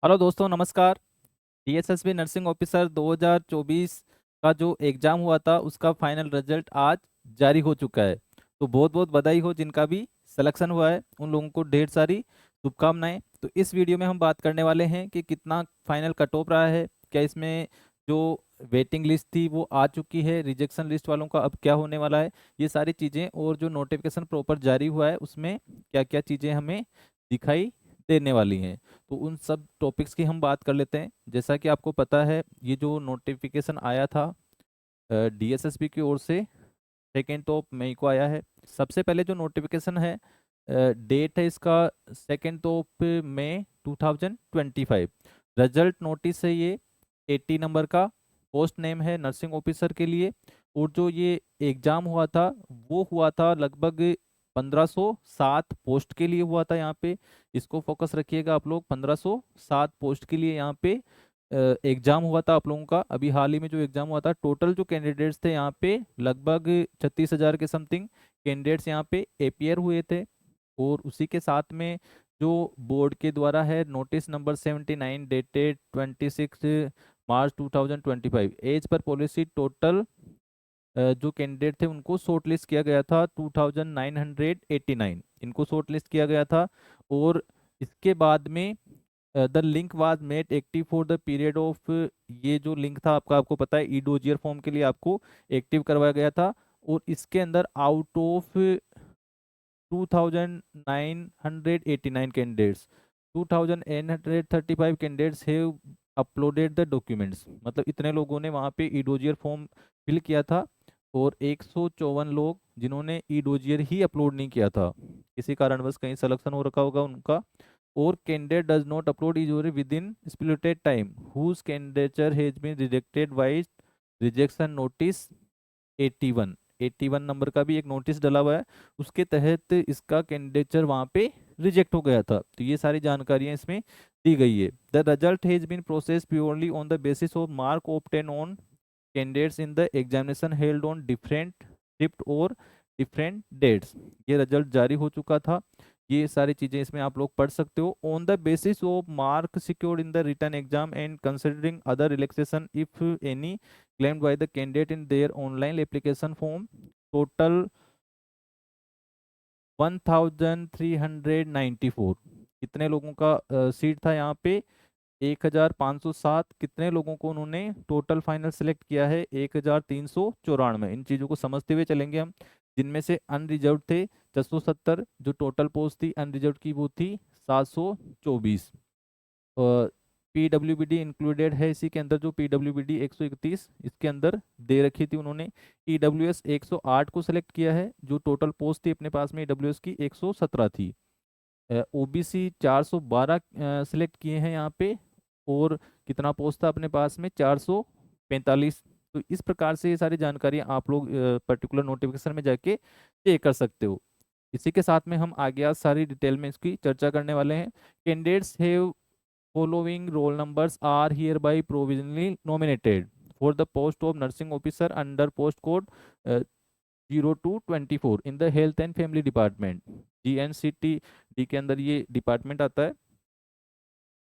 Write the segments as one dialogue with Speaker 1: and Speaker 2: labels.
Speaker 1: Hello दोस्तों, नमस्कार। DSSB nursing officer 2024 का जो एग्ज़ाम हुआ था उसका फाइनल रिजल्ट आज जारी हो चुका है। तो बहुत बहुत बधाई हो जिनका भी सिलेक्शन हुआ है, उन लोगों को ढेर सारी शुभकामनाएं। तो इस वीडियो में हम बात करने वाले हैं कि कितना फाइनल कट ऑफ रहा है, क्या इसमें जो वेटिंग लिस्ट थी वो आ चुकी है, रिजेक्शन लिस्ट वालों का अब क्या होने वाला है, ये सारी चीज़ें, और जो नोटिफिकेशन प्रॉपर जारी हुआ है उसमें क्या क्या चीज़ें हमें दिखाई देने वाली हैं। तो उन सब टॉपिक्स की हम बात कर लेते हैं। जैसा कि आपको पता है, ये जो नोटिफिकेशन आया था डीएसएसबी की ओर से 2 मई को आया है। सबसे पहले जो नोटिफिकेशन है, डेट है इसका 2 मई 2025। रिजल्ट नोटिस है ये 80 नंबर का। पोस्ट नेम है नर्सिंग ऑफिसर के लिए। और जो ये एग्जाम हुआ था वो हुआ था लगभग 1507 पोस्ट के लिए हुआ था यहाँ पे। इसको फोकस रखिएगा आप लोग, 1507 पोस्ट के लिए यहाँ पे एग्जाम हुआ था आप लोगों का। अभी हाल ही में जो एग्जाम हुआ था, टोटल जो कैंडिडेट्स थे यहाँ पे लगभग 36,000 के समथिंग कैंडिडेट्स यहाँ पे अपियर हुए थे। और उसी के साथ में जो बोर्ड के द्वारा है नोटिस नंबर 79 डेटेड 26 मार्च 2025 एज पर पॉलिसी, टोटल जो कैंडिडेट थे उनको शॉर्ट लिस्ट किया गया था 2989, इनको शॉर्ट लिस्ट किया गया था। और इसके बाद में the link was made active for the period of, ये जो लिंक था आपका, आपको पता है ई डोजियर फॉर्म के लिए आपको एक्टिव करवाया गया था। और इसके अंदर out of 2989 candidates, 2835 candidates have uploaded the documents, मतलब इतने लोगों ने वहाँ पे ई डोजियर फॉर्म फिल किया था। और 154 लोग जिन्होंने ई डोजियर ही अपलोड नहीं किया था, किसी कारणवश कहीं सिलेक्शन हो रखा होगा उनका। और candidate does not upload is within stipulated time whose candidature has been rejected by rejection notice 81। 81 number का भी एक नोटिस डला हुआ है, उसके तहत इसका कैंडिडेचर वहाँ पे रिजेक्ट हो गया था। तो ये सारी जानकारियां इसमें दी गई है। The result has been process purely on the basis of mark obtain on candidates in the examination held on different shift और डिफरेंट डेट्स। ये रिजल्ट जारी हो चुका था। ये सारी चीजें इसमें आप लोग पढ़ सकते हो। On the basis of mark secured in the written exam and considering other relaxation if any claimed by the candidate in their online application form, total 1394। कितने लोगों का सीट था यहाँ पे? 1507। कितने लोगों को उन्होंने टोटल फाइनल सेलेक्ट किया है? 1394। इन चीज़ों को समझते हुए चलेंगे हम। जिनमें से अनरिजर्व थे 670, जो टोटल पोस्ट थी अनरिजर्व की वो थी 724। पीडब्ल्यूबीडी इंक्लूडेड है इसी के अंदर, जो पीडब्ल्यूबीडी 131 इसके अंदर दे रखी थी उन्होंने। ईडब्ल्यूएस 108 को सिलेक्ट किया है, जो टोटल पोस्ट थी अपने पास में ईडब्ल्यूएस की 117 थी। ओबीसी 412 सिलेक्ट किए हैं यहाँ पे। और कितना पोस्ट था अपने पास में? 445। तो इस प्रकार से ये सारी जानकारी आप लोग पर्टिकुलर नोटिफिकेशन में जाके चेक कर सकते हो। इसी के साथ में हम आगे आज सारी डिटेल में इसकी चर्चा करने वाले हैं। Candidates have following roll numbers are hereby provisionally nominated for the post of nursing officer under post code 0224 in the health and family department, GNCTD के अंदर ये डिपार्टमेंट आता है।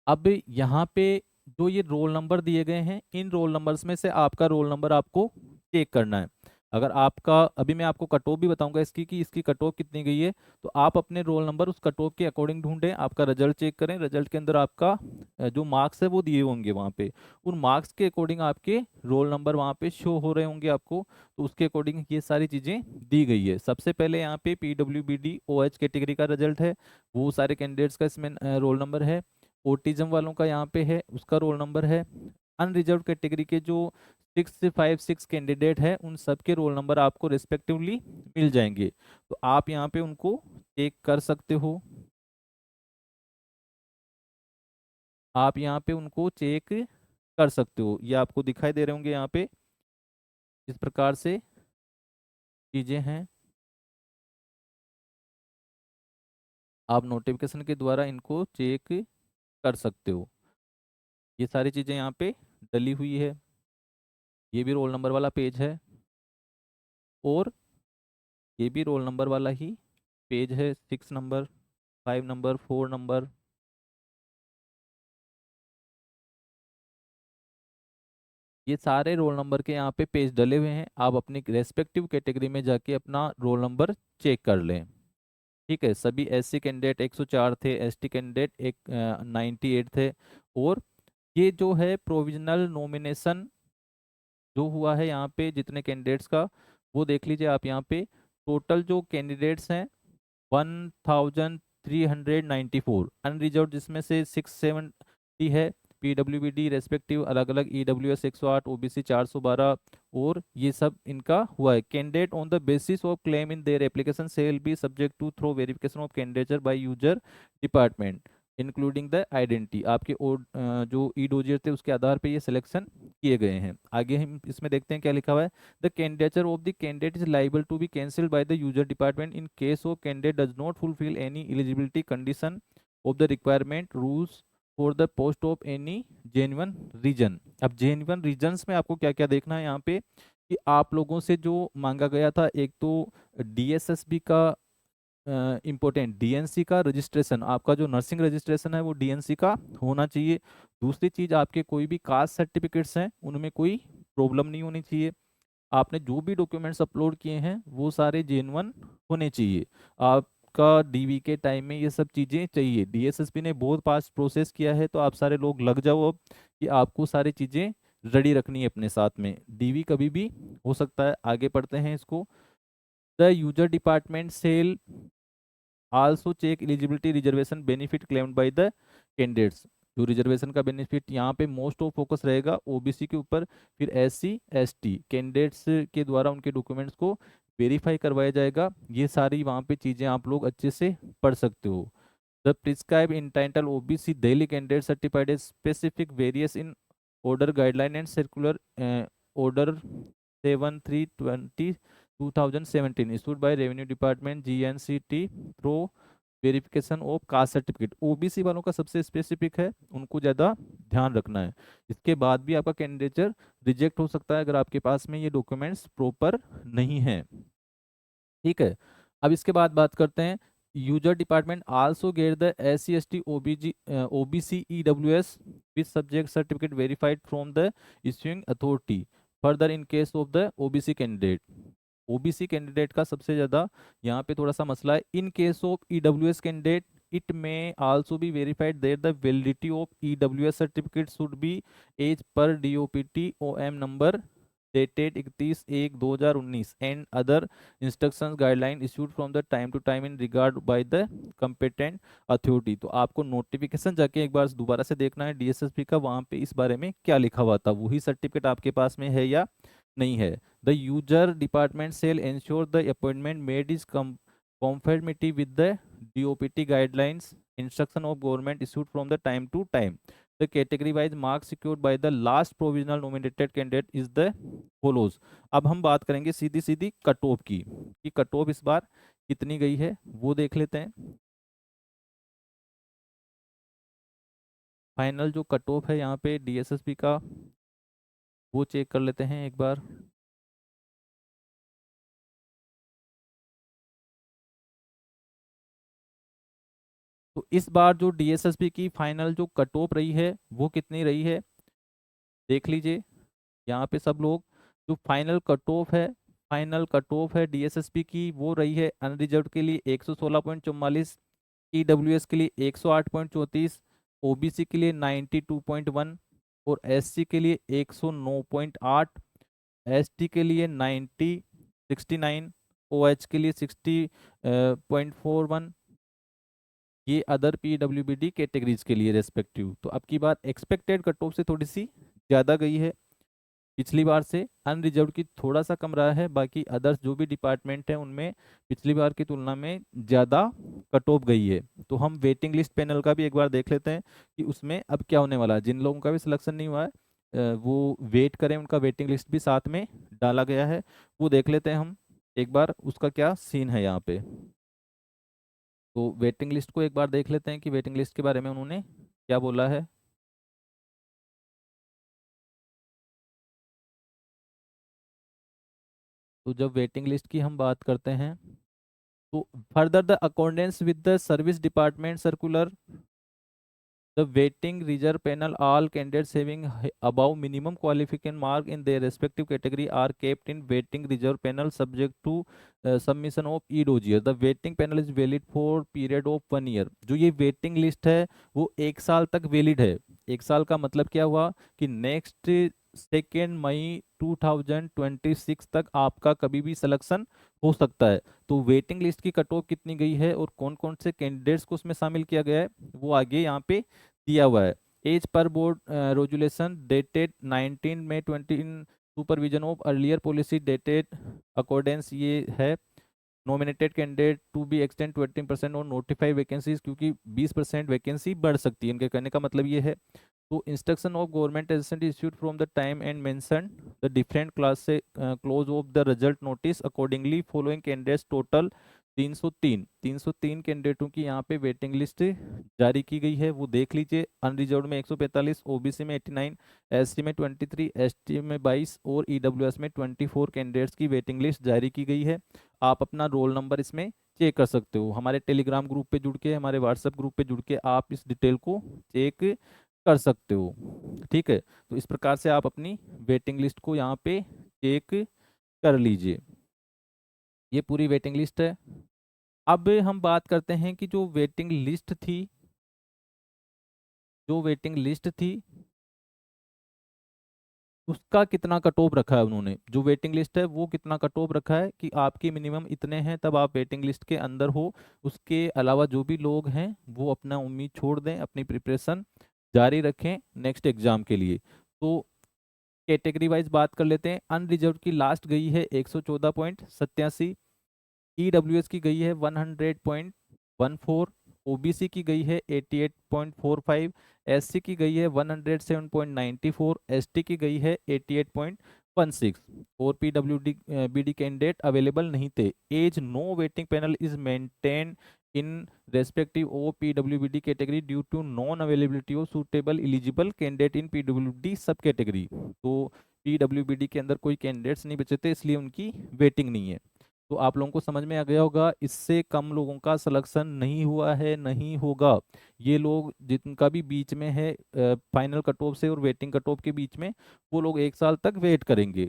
Speaker 1: अब यहाँ पे जो ये रोल नंबर दिए गए हैं, इन रोल नंबर्स में से आपका रोल नंबर आपको चेक करना है। अगर आपका, अभी मैं आपको कट ऑफ भी बताऊंगा इसकी कि इसकी कट ऑफ कितनी गई है, तो आप अपने रोल नंबर उस कट ऑफ के अकॉर्डिंग ढूंढें, आपका रिजल्ट चेक करें। रिजल्ट के अंदर आपका जो मार्क्स है वो दिए होंगे वहाँ पे, उन मार्क्स के अकॉर्डिंग आपके रोल नंबर वहाँ पे शो हो रहे होंगे आपको। तो उसके अकॉर्डिंग ये सारी चीज़ें दी गई है। सबसे पहले यहाँ पे PWBD OH कैटेगरी का रिजल्ट है, वो सारे कैंडिडेट्स का इसमें रोल नंबर है। ऑटिज्म वालों का यहाँ पे है, उसका रोल नंबर है। अनरिजर्व कैटेगरी के जो 656 कैंडिडेट है, उन सब के रोल नंबर आपको रिस्पेक्टिवली मिल जाएंगे। तो आप यहाँ पे उनको चेक कर सकते हो। आप यहाँ पे उनको चेक कर सकते हो, ये आपको दिखाई दे रहे होंगे यहाँ पे। इस प्रकार से चीजें हैं, आप नोटिफिकेशन के द्वारा इनको चेक कर सकते हो। ये सारी चीजें यहाँ पे डली हुई है। ये भी रोल नंबर वाला पेज है, और ये भी रोल नंबर वाला ही पेज है। 6 नंबर, 5 नंबर, 4 नंबर, ये सारे रोल नंबर के यहाँ पे पेज डले हुए हैं, आप अपनी रेस्पेक्टिव कैटेगरी में जाके अपना रोल नंबर चेक कर लें। ठीक है, सभी एससी कैंडिडेट 104 थे, एसटी कैंडिडेट 98 थे। और ये जो है प्रोविजनल नॉमिनेशन जो हुआ है यहाँ पे जितने कैंडिडेट्स का, वो देख लीजिए आप यहाँ पे। टोटल जो कैंडिडेट्स हैं 1394, अनरिजर्व जिसमें से 670 है, पीडब्ल्यूबीडी रेस्पेक्टिव अलग अलग, ईडब्ल्यूएस 108, ओबीसी 412, और ये सब इनका हुआ है। Candidate on the basis of claim in their application shall be subject to thorough verification of candidature by user department including the identity. आपके जो ई डोजियर थे उसके आधार पे ये सिलेक्शन किए गए हैं। आगे हम इसमें देखते हैं क्या लिखा हुआ है। The candidature of the candidate is liable to be cancelled by the user department in case of candidate does not fulfil any eligibility condition of the requirement rules for the post of any genuine reason. अब genuine reasons में आपको क्या क्या देखना है यहाँ पे कि आप लोगों से जो मांगा गया था, एक तो डीएसएसबी का इम्पोर्टेंट, डीएनसी का रजिस्ट्रेशन, आपका जो नर्सिंग रजिस्ट्रेशन है वो डीएनसी का होना चाहिए। दूसरी चीज, आपके कोई भी कास्ट सर्टिफिकेट्स हैं उनमें कोई प्रॉब्लम नहीं होनी चाहिए। आपने जो भी डॉक्यूमेंट्स अपलोड किए हैं वो सारे जेन्युइन होने चाहिए। आपका डीवी के टाइम में ये सब चीज़ें चाहिए। डीएसएसपी ने बहुत फास्ट प्रोसेस किया है, तो आप सारे लोग लग जाओ अब कि आपको सारी चीज़ें रेडी रखनी है अपने साथ में। डीवी कभी भी हो सकता है। आगे पढ़ते हैं इसको। The user department shall also check eligibility reservation benefit claimed by the candidates. जो रिजर्वेशन का बेनिफिट यहाँ पे मोस्ट ऑफ फोकस रहेगा ओबीसी के ऊपर, फिर एससी एसटी कैंडिडेट्स के द्वारा उनके डॉक्यूमेंट्स को वेरीफाई करवाया जाएगा। ये सारी वहाँ पे चीज़ें आप लोग अच्छे से पढ़ सकते हो। The prescribe entitled OBC daily candidate certified as specific various in order guideline and circular order 7320 2017 issued by revenue department GNCT through verification of caste certificate. OBC वालों का सबसे स्पेसिफिक है, उनको ज़्यादा ध्यान रखना है। इसके बाद भी आपका कैंडिडेचर रिजेक्ट हो सकता है अगर आपके पास में ये डॉक्यूमेंट्स प्रॉपर नहीं है। ठीक है, अब इसके बाद बात करते हैं। User department also get the S C S T OBC E W S with subject certificate verified from the issuing authority further in case of the OBC candidate. OBC candidate का सबसे ज़्यादा यहाँ पे थोड़ा सा मसला है। In case of E W S candidate it may also be verified that the validity of EWS certificate should be as per DOPT OM number dated 31/1/2019 and other instructions guideline issued from the time to time in regard by the competent authority। तो आपको notification जाके एक बार दोबारा से देखना है DSSP का, वहाँ पे इस बारे में क्या लिखा हुआ था, वही सर्टिफिकेट आपके पास में है या नहीं है। The user department shall ensure the appointment made is conformity with the DOPT guidelines instruction of government issued from the time to time। The category wise marks secured by the last provisional nominated candidate is the follows। अब हम बात करेंगे सीधी सीधी cut off की कि cut off इस बार कितनी गई है वो देख लेते हैं। फाइनल जो कट ऑफ है यहाँ पे डीएसएसपी का वो चेक कर लेते हैं एक बार। तो इस बार जो डीएसएसपी की फाइनल जो कट ऑफ रही है वो कितनी रही है देख लीजिए यहाँ पे सब लोग। जो फाइनल कट ऑफ है डीएसएसपी की वो रही है अनरिजर्व के लिए 116.44, ईडब्ल्यूएस के लिए 108.34, ओबीसी के लिए 92.1 और एससी के लिए 109.8, एसटी के लिए 69, ओएच के लिए 60.41। ये अदर पीडब्ल्यूबीडी कैटेगरीज के लिए रेस्पेक्टिव। तो अब की बार एक्सपेक्टेड कट ऑफ से थोड़ी सी ज़्यादा गई है पिछली बार से, अनरिजर्व की थोड़ा सा कम रहा है। बाकी अदर्स जो भी डिपार्टमेंट है उनमें पिछली बार की तुलना में ज़्यादा कट ऑफ गई है। तो हम वेटिंग लिस्ट पैनल का भी एक बार देख लेते हैं कि उसमें अब क्या होने वाला है। जिन लोगों का भी सिलेक्शन नहीं हुआ है वो वेट करें, उनका वेटिंग लिस्ट भी साथ में डाला गया है, वो देख लेते हैं हम एक बार उसका क्या सीन है यहाँ पे। तो वेटिंग लिस्ट को एक बार देख लेते हैं कि वेटिंग लिस्ट के बारे में उन्होंने क्या बोला है। तो जब वेटिंग लिस्ट की हम बात करते हैं तो further the accordance with the service department circular The waiting reserve panel, all candidates having above minimum qualification mark in their respective category are kept in waiting reserve panel subject to submission of e-dossier. The waiting panel is valid for period of 1 year. जो ये waiting list है वो 1 साल तक valid है। 1 साल का मतलब क्या हुआ कि नेक्स्ट 2 मई 2026 तक आपका कभी भी सिलेक्शन हो सकता है। तो वेटिंग लिस्ट की कट ऑफ कितनी गई है और कौन कौन से कैंडिडेट्स को उसमें शामिल किया गया है वो आगे यहाँ पे दिया हुआ है। As per board resolution dated 19 May 20 in supervision of earlier policy dated accordance ये है। Nominated candidate to be extend 20% और नोटिफाई वैकेंसीज, क्योंकि 20% वैकेंसी बढ़ सकती है। इनके कहने का मतलब ये है। तो instruction of government agent issued from the time and mention the different class से close of the result notice accordingly following candidates total 303 कैंडिडेटों की यहाँ पे वेटिंग लिस्ट जारी की गई है, वो देख लीजिए। अनरिजर्व में 145, ओबीसी में 89, एससी में 23, एसटी में 22 और ईडब्ल्यूएस में 24 कैंडिडेट्स की वेटिंग लिस्ट जारी की गई है। आप अपना रोल नंबर इसमें चेक कर सकते हो। हमारे टेलीग्राम ग्रुप पे जुड़ के, हमारे व्हाट्सएप ग्रुप पे जुड़ के आप इस डिटेल को चेक कर सकते हो। ठीक है, तो इस प्रकार से आप अपनी वेटिंग लिस्ट को यहाँ पे चेक कर लीजिए। ये पूरी वेटिंग लिस्ट है। अब हम बात करते हैं कि जो वेटिंग लिस्ट थी उसका कितना कट ऑफ रखा है उन्होंने। जो वेटिंग लिस्ट है वो कितना कट ऑफ रखा है कि आपकी मिनिमम इतने हैं तब आप वेटिंग लिस्ट के अंदर हो। उसके अलावा जो भी लोग हैं वो अपना उम्मीद छोड़ दें, अपनी प्रिपरेशन जारी रखें नेक्स्ट एग्जाम के लिए। तो कैटेगरी वाइज बात कर लेते हैं। अनरिजर्व की लास्ट गई है 114.87, ईडब्ल्यूएस की गई है 100.14, ओबीसी की गई है 88.45, एससी की गई है 107.94, एसटी की गई है 88.16 और पीडब्ल्यूडी बीडी कैंडिडेट अवेलेबल नहीं थे। As no waiting panel is maintain in respective o PWBD category due to non availability of suitable eligible candidate in PWD sub category. तो पीडब्ल्यूबीडी के अंदर कोई कैंडिडेट्स नहीं बचे थे, इसलिए उनकी वेटिंग नहीं है। तो आप लोगों को समझ में आ गया होगा, इससे कम लोगों का सिलेक्शन नहीं हुआ है, नहीं होगा। ये लोग जिनका भी बीच में है फाइनल कट ऑफ से और वेटिंग कट ऑफ के बीच में, वो लोग 1 साल तक वेट करेंगे।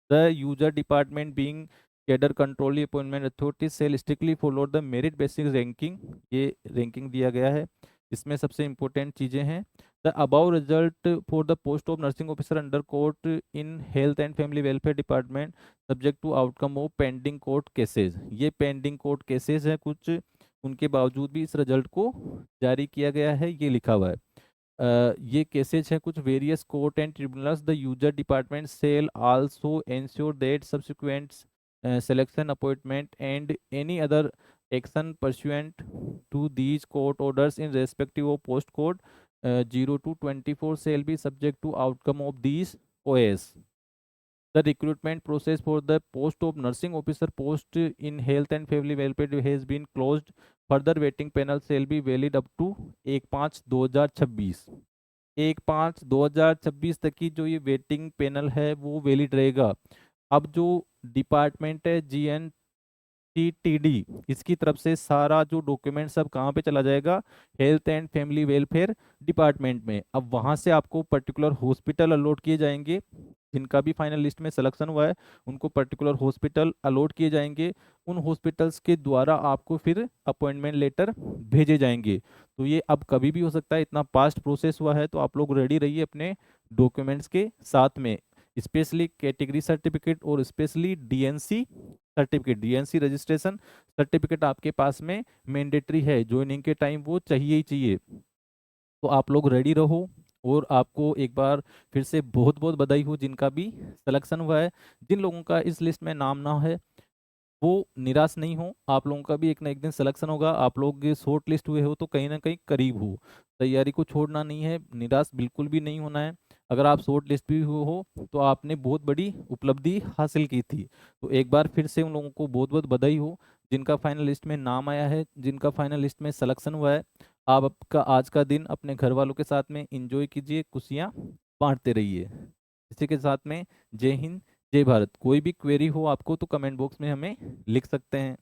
Speaker 1: The user department being cadre control appointment authority shall strictly follow the merit basic ranking. ये रैंकिंग दिया गया है, इसमें सबसे इंपॉर्टेंट चीज़ें हैं। The above result for the post of nursing officer under court in health and family welfare department subject to outcome of pending court cases. ये pending court cases हैं कुछ, उनके बावजूद भी इस रिजल्ट को जारी किया गया है, ये लिखा हुआ है। ये केसेज हैं कुछ। Various court and tribunals the user department shall also ensure that subsequent selection appointment and any other action pursuant to these court orders in respective of post code 0 to 24 shall be subject to outcome of these OAS. The recruitment process for the post of nursing officer post in health and family welfare has been closed. Further waiting panel shall be valid up to 1/5/2026। 1/5/2026 तक की जो ये waiting panel है वो valid रहेगा। अब जो department है GNTTD, इसकी तरफ से सारा जो डॉक्यूमेंट सब कहाँ पे चला जाएगा, health and family welfare department में। अब वहाँ से आपको पर्टिकुलर हॉस्पिटल अलॉट किए जाएंगे। जिनका भी फाइनल लिस्ट में सिलेक्शन हुआ है उनको पर्टिकुलर हॉस्पिटल अलॉट किए जाएंगे। उन हॉस्पिटल्स के द्वारा आपको फिर अपॉइंटमेंट लेटर भेजे जाएंगे। तो ये अब कभी भी हो सकता है, इतना फास्ट प्रोसेस हुआ है। तो आप लोग रेडी रहिए अपने डॉक्यूमेंट्स के साथ में, स्पेशली कैटेगरी सर्टिफिकेट और specially DNC certificate. DNC registration certificate आपके पास में मैंडेटरी है, ज्वाइनिंग के टाइम वो चाहिए ही चाहिए। तो आप लोग रेडी रहो। और आपको एक बार फिर से बहुत बहुत बधाई हो जिनका भी सिलेक्शन हुआ है। जिन लोगों का इस लिस्ट में नाम ना है वो निराश नहीं हो, आप लोगों का भी एक ना एक दिन सिलेक्शन होगा। आप लोग शॉर्ट लिस्ट हुए हो तो कहीं ना कहीं करीब हो। तैयारी को छोड़ना नहीं है, निराश बिल्कुल भी नहीं होना है। अगर आप शॉर्ट लिस्ट भी हुए हो तो आपने बहुत बड़ी उपलब्धि हासिल की थी। तो एक बार फिर से उन लोगों को बहुत बहुत बधाई हो जिनका फाइनल लिस्ट में नाम आया है, जिनका फाइनल लिस्ट में सिलेक्शन हुआ है। आप आपका आज का दिन अपने घर वालों के साथ में इंजॉय कीजिए, खुशियाँ बांटते रहिए। इसी के साथ में जय हिंद, जय भारत। कोई भी क्वेरी हो आपको तो कमेंट बॉक्स में हमें लिख सकते हैं।